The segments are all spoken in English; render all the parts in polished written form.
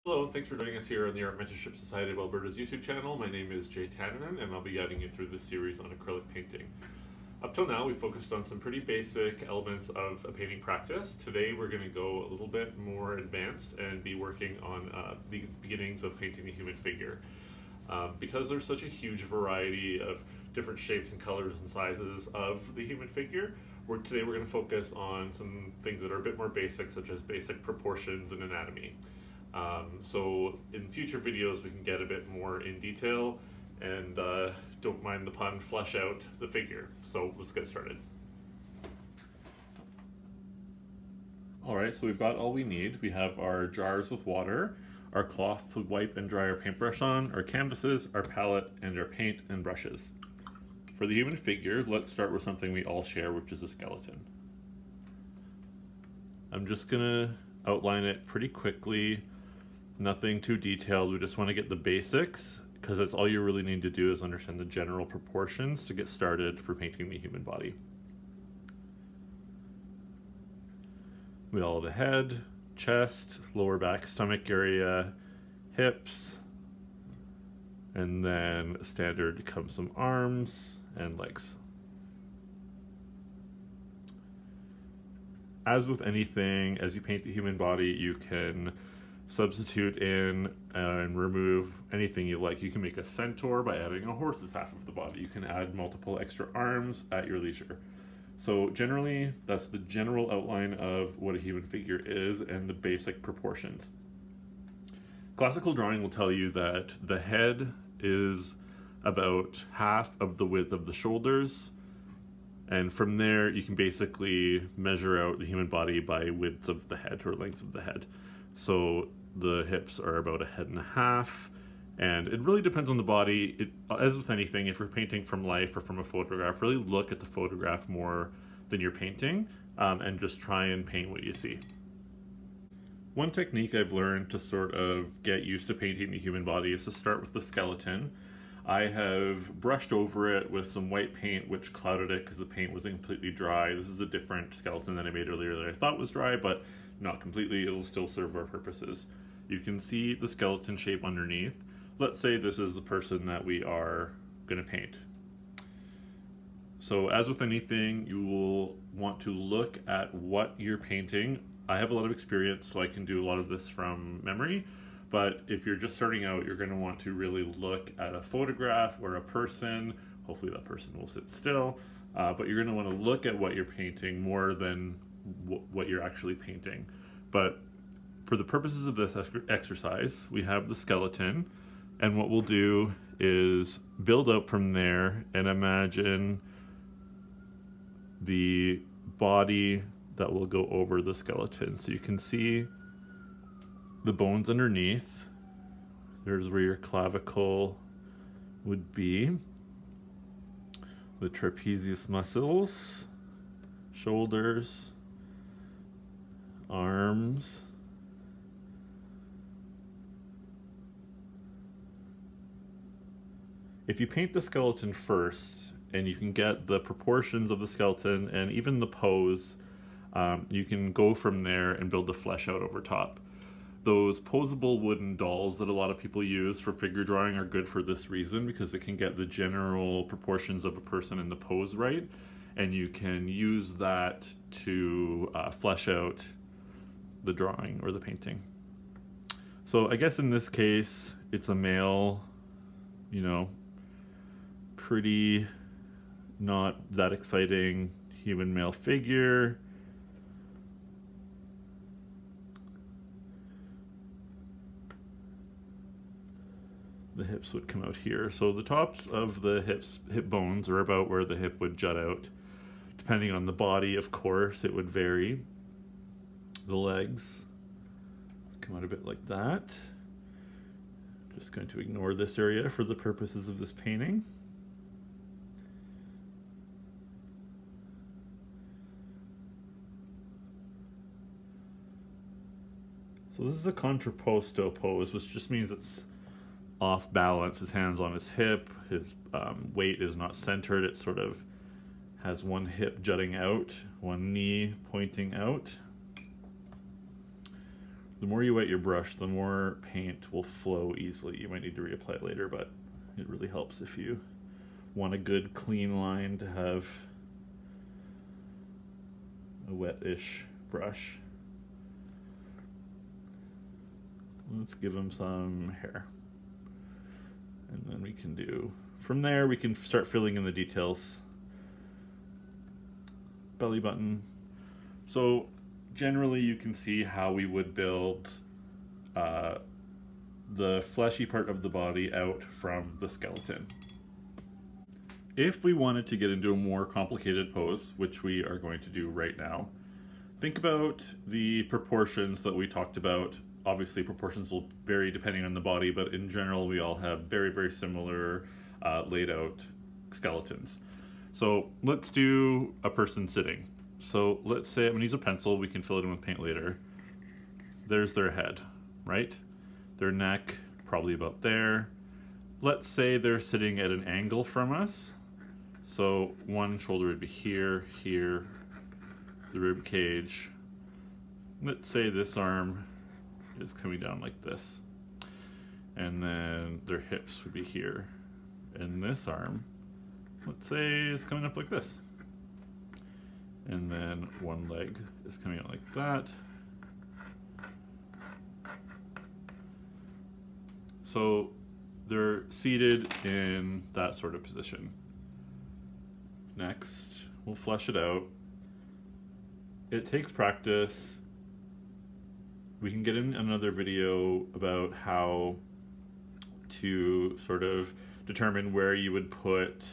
Hello, and thanks for joining us here on the Art Mentorship Society of Alberta's YouTube channel. My name is Jay Tannanen, and I'll be guiding you through this series on acrylic painting. Up till now, we've focused on some pretty basic elements of a painting practice. Today, we're going to go a little bit more advanced and be working on the beginnings of painting the human figure. Because there's such a huge variety of different shapes and colors and sizes of the human figure, today we're going to focus on some things that are a bit more basic, such as basic proportions and anatomy. So in future videos we can get a bit more in detail and don't mind the pun, flesh out the figure. So let's get started. Alright, so we've got all we need. We have our jars with water, our cloth to wipe and dry our paintbrush on, our canvases, our palette, and our paint and brushes. For the human figure, let's start with something we all share, which is a skeleton. I'm just gonna outline it pretty quickly. Nothing too detailed. We just want to get the basics, because that's all you really need to do is understand the general proportions to get started for painting the human body. We all have the head, chest, lower back, stomach area, hips, and then standard comes some arms and legs. As with anything, as you paint the human body, you can substitute in and remove anything you like. You can make a centaur by adding a horse's half of the body. You can add multiple extra arms at your leisure. So generally, that's the general outline of what a human figure is and the basic proportions. Classical drawing will tell you that the head is about half of the width of the shoulders, and from there you can basically measure out the human body by widths of the head or lengths of the head. So the hips are about 1.5 heads, and it really depends on the body. As with anything, if you're painting from life or from a photograph, really look at the photograph more than you're painting, and just try and paint what you see. One technique I've learned to sort of get used to painting the human body is to start with the skeleton. I have brushed over it with some white paint, which clouded it because the paint wasn't completely dry. This is a different skeleton than I made earlier that I thought was dry, but not completely. It'll still serve our purposes. You can see the skeleton shape underneath. Let's say this is the person that we are going to paint. So as with anything, you will want to look at what you're painting. I have a lot of experience, so I can do a lot of this from memory. But if you're just starting out, you're going to want to really look at a photograph or a person. Hopefully that person will sit still. But you're going to want to look at what you're painting more than what you're actually painting. But for the purposes of this exercise, we have the skeleton, and what we'll do is build up from there and imagine the body that will go over the skeleton. So you can see the bones underneath. There's where your clavicle would be, the trapezius muscles, shoulders, arms, if you paint the skeleton first and you can get the proportions of the skeleton and even the pose, you can go from there and build the flesh out over top. Those posable wooden dolls that a lot of people use for figure drawing are good for this reason, because it can get the general proportions of a person in the pose right, and you can use that to flesh out the drawing or the painting. So I guess in this case, it's a male, you know, pretty not that exciting human male figure. The hips would come out here. So the tops of the hip bones are about where the hip would jut out. Depending on the body, of course, it would vary. The legs come out a bit like that. Just going to ignore this area for the purposes of this painting. So this is a contrapposto pose, which just means it's off balance. His hand's on his hip, his weight is not centered, it sort of has one hip jutting out, one knee pointing out. The more you wet your brush, the more paint will flow easily. You might need to reapply it later, but it really helps if you want a good clean line to have a wet-ish brush. Let's give him some hair. And then we can do, from there we can start filling in the details. Belly button. So generally you can see how we would build the fleshy part of the body out from the skeleton. If we wanted to get into a more complicated pose, which we are going to do right now, think about the proportions that we talked about. Obviously proportions will vary depending on the body, but in general we all have very, very similar laid out skeletons. So let's do a person sitting. So let's say I'm gonna use a pencil, we can fill it in with paint later. There's their head, right? Their neck, probably about there. Let's say they're sitting at an angle from us. So one shoulder would be here, here, the rib cage. Let's say this arm is coming down like this. And then their hips would be here. And this arm, let's say, is coming up like this. And then one leg is coming out like that. So they're seated in that sort of position. Next, we'll flesh it out. It takes practice. We can get in another video about how to sort of determine where you would put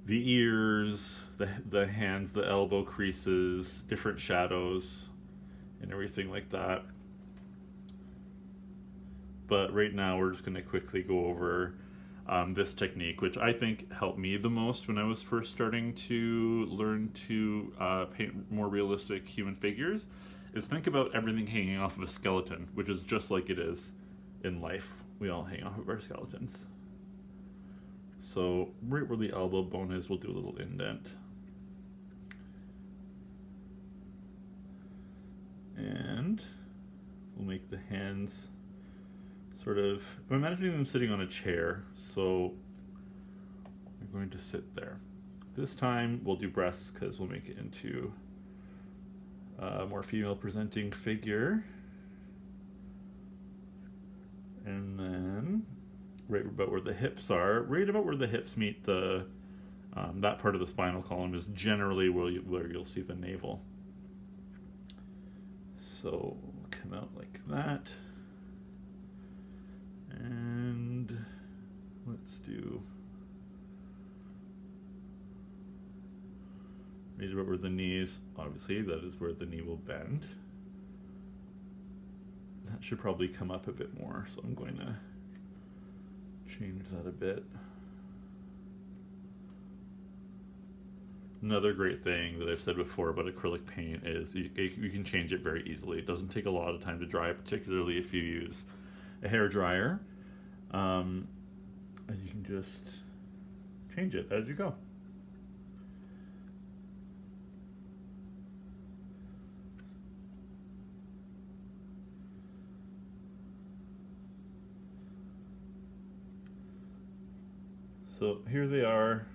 the ears, the hands, the elbow creases, different shadows, and everything like that. But right now we're just going to quickly go over this technique, which I think helped me the most when I was first starting to learn to paint more realistic human figures, is think about everything hanging off of a skeleton, which is just like it is in life. We all hang off of our skeletons. So right where the elbow bone is, we'll do a little indent. And we'll make the hands sort of, I'm imagining them sitting on a chair, so we're going to sit there. This time we'll do breasts because we'll make it into a more female presenting figure. And then right about where the hips are, right about where the hips meet the, that part of the spinal column is generally where you'll see the navel. So we'll come out like that. And let's do right about where the knees, obviously that is where the knee will bend. That should probably come up a bit more, so I'm going to change that a bit. Another great thing that I've said before about acrylic paint is you can change it very easily. It doesn't take a lot of time to dry, particularly if you use a hair dryer. And you can just change it as you go. So here they are,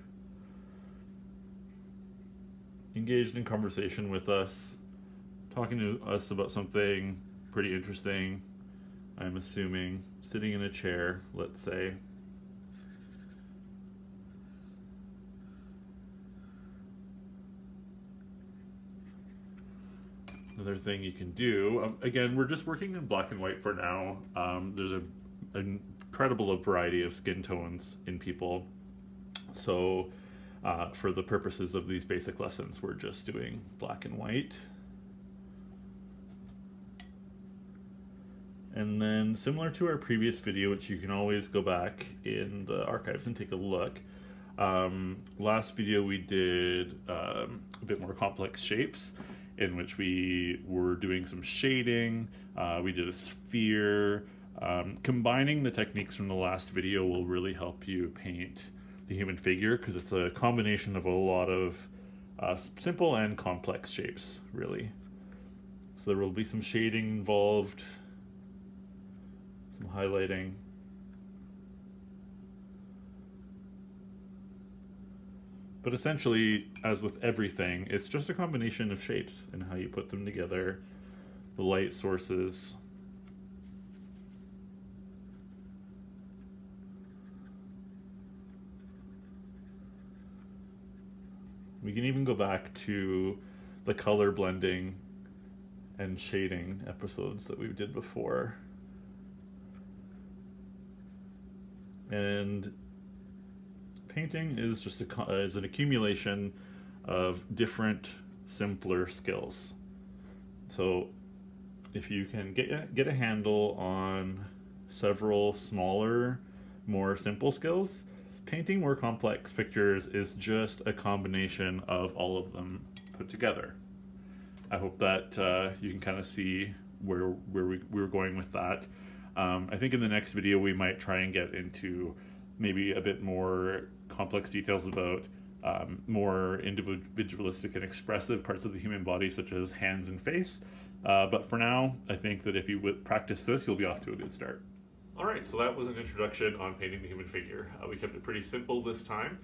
engaged in conversation with us, talking to us about something pretty interesting, I'm assuming, sitting in a chair, let's say. Another thing you can do, again, we're just working in black and white for now. There's an incredible variety of skin tones in people. So for the purposes of these basic lessons, we're just doing black and white. And then similar to our previous video, which you can always go back in the archives and take a look. Last video we did a bit more complex shapes in which we were doing some shading. We did a sphere. Combining the techniques from the last video will really help you paint the human figure because it's a combination of a lot of simple and complex shapes, really. So So there will be some shading involved, some highlighting. But essentially, as with everything, it's just a combination of shapes and how you put them together, the light sources. We can even go back to the color blending and shading episodes that we did before. And painting is just is an accumulation of different, simpler skills. So if you can get a handle on several smaller, more simple skills, painting more complex pictures is just a combination of all of them put together. I hope that you can kind of see where we're going with that. I think in the next video we might try and get into maybe a bit more complex details about more individualistic and expressive parts of the human body, such as hands and face. But for now, I think that if you would practice this, you'll be off to a good start. All right, so that was an introduction on painting the human figure. We kept it pretty simple this time.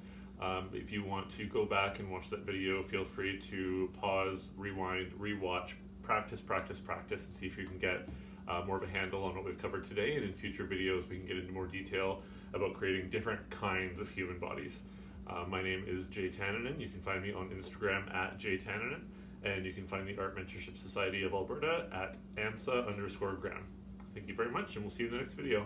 If you want to go back and watch that video, feel free to pause, rewind, rewatch, practice, and see if you can get more of a handle on what we've covered today. And in future videos, we can get into more detail about creating different kinds of human bodies. My name is Jay Tannanen. You can find me on Instagram at jtannanen, and you can find the Art Mentorship Society of Alberta at AMSA_Graham. Thank you very much, and we'll see you in the next video.